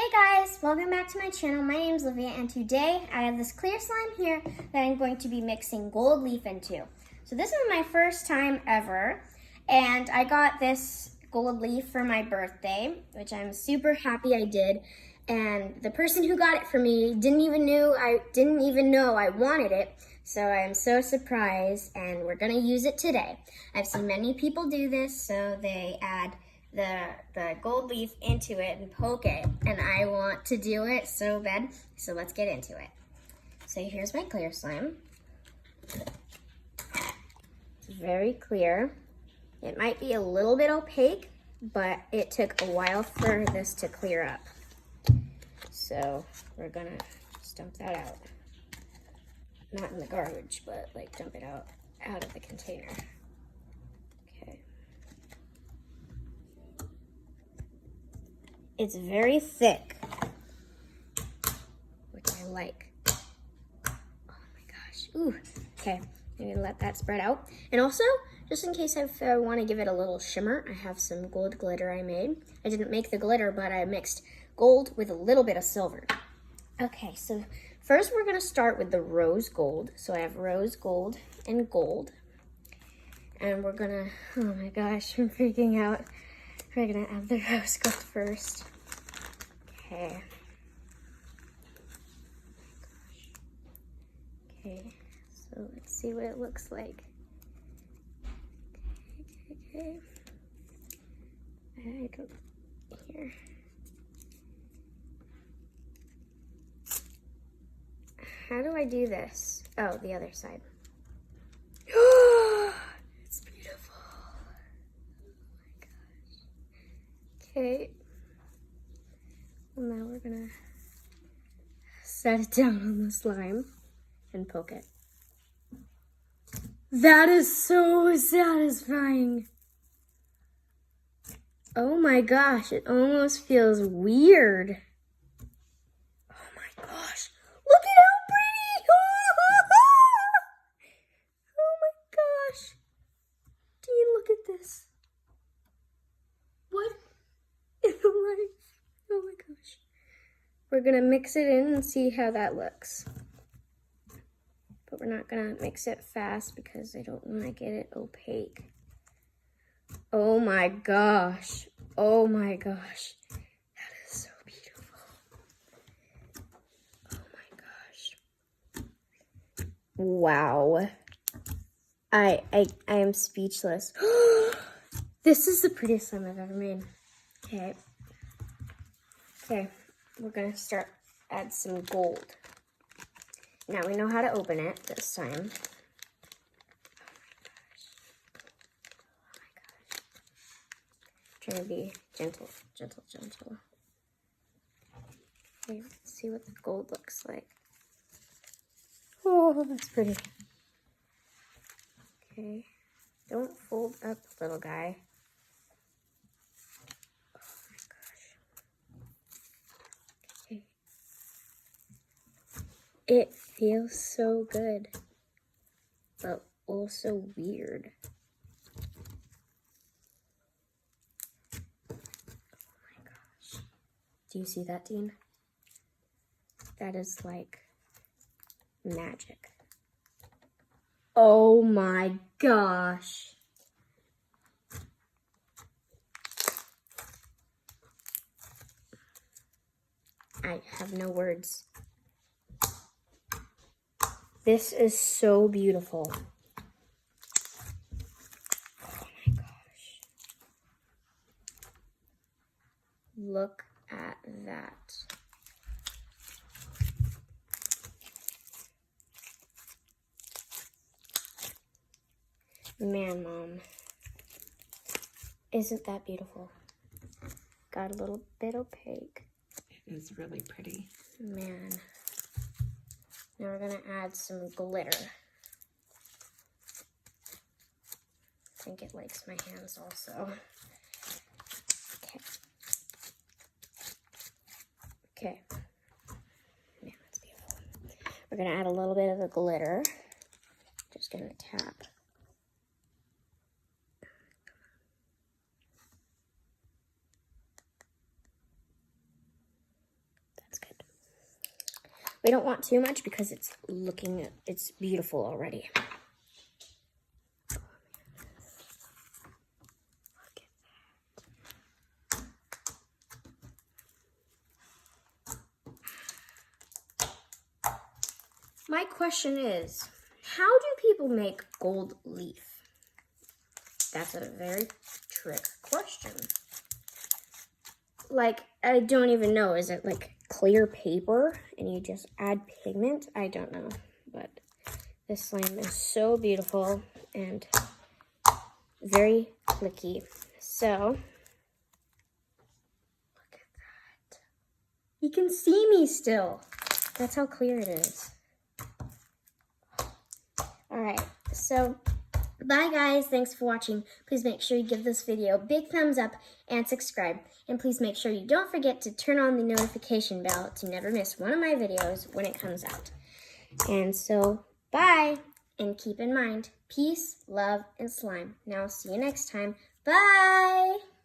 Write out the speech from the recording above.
Hey guys, welcome back to my channel. My name is Livia and today I have this clear slime here that I'm going to be mixing gold leaf into. So this is my first time ever and I got this gold leaf for my birthday, which I'm super happy I did. And the person who got it for me didn't even know I wanted it. So I'm so surprised and we're gonna use it today. I've seen many people do this, so they add the gold leaf into it and poke it, and I want to do it so bad, so let's get into it. So here's my clear slime. It's very clear. It might be a little bit opaque, but it took a while for this to clear up. So we're gonna just dump that out. Not in the garbage, but like dump it out of the container. Okay. It's very thick, which I like. Oh my gosh. Ooh. Okay, I'm gonna let that spread out. And also, just in case I want to give it a little shimmer, I have some gold glitter I made. I didn't make the glitter, but I mixed gold with a little bit of silver. Okay, so first we're gonna start with the rose gold. So I have rose gold and gold. And we're gonna, oh my gosh, I'm freaking out. We're gonna add the rose gold first. Okay. Okay, so let's see what it looks like. Okay. I don't, here. How do I do this? Oh, the other side. It's beautiful. Oh my gosh. Okay. Well, now we're gonna set it down on the slime and poke it. That is so satisfying. Oh my gosh, it almost feels weird. Oh my gosh, look at how pretty! Oh my gosh. Dean, look at this. What in the life? Oh my gosh. We're gonna mix it in and see how that looks. But we're not gonna mix it fast because I don't wanna get it opaque. Oh my gosh. Oh my gosh. That is so beautiful. Oh my gosh. Wow. I am speechless. This is the prettiest slime I've ever made. Okay. Okay, we're gonna add some gold. Now we know how to open it this time. Trying to be gentle, gentle, gentle. Okay, let's see what the gold looks like. Oh, that's pretty. Okay, don't fold up, little guy. Oh my gosh. Okay. It feels so good, but also weird. Do you see that, Dean? That is like magic. Oh my gosh. I have no words. This is so beautiful. Oh my gosh. Look at that. Man, Mom, isn't that beautiful? Got a little bit opaque. It is really pretty. Man. Now we're gonna add some glitter. I think it likes my hands also. Okay. Okay. Yeah, that's beautiful. We're gonna add a little bit of the glitter. Just gonna tap. We don't want too much because it's beautiful already. My question is, how do people make gold leaf? That's a very trick question. Like, I don't even know. Is it like clear paper and you just add pigment? I don't know. But this slime is so beautiful and very clicky. So, look at that. You can see me still. That's how clear it is. All right, so bye guys, thanks for watching. Please make sure you give this video a big thumbs up and subscribe. And please make sure you don't forget to turn on the notification bell to never miss one of my videos when it comes out. And so, bye, and keep in mind, peace, love, and slime. Now, see you next time. Bye!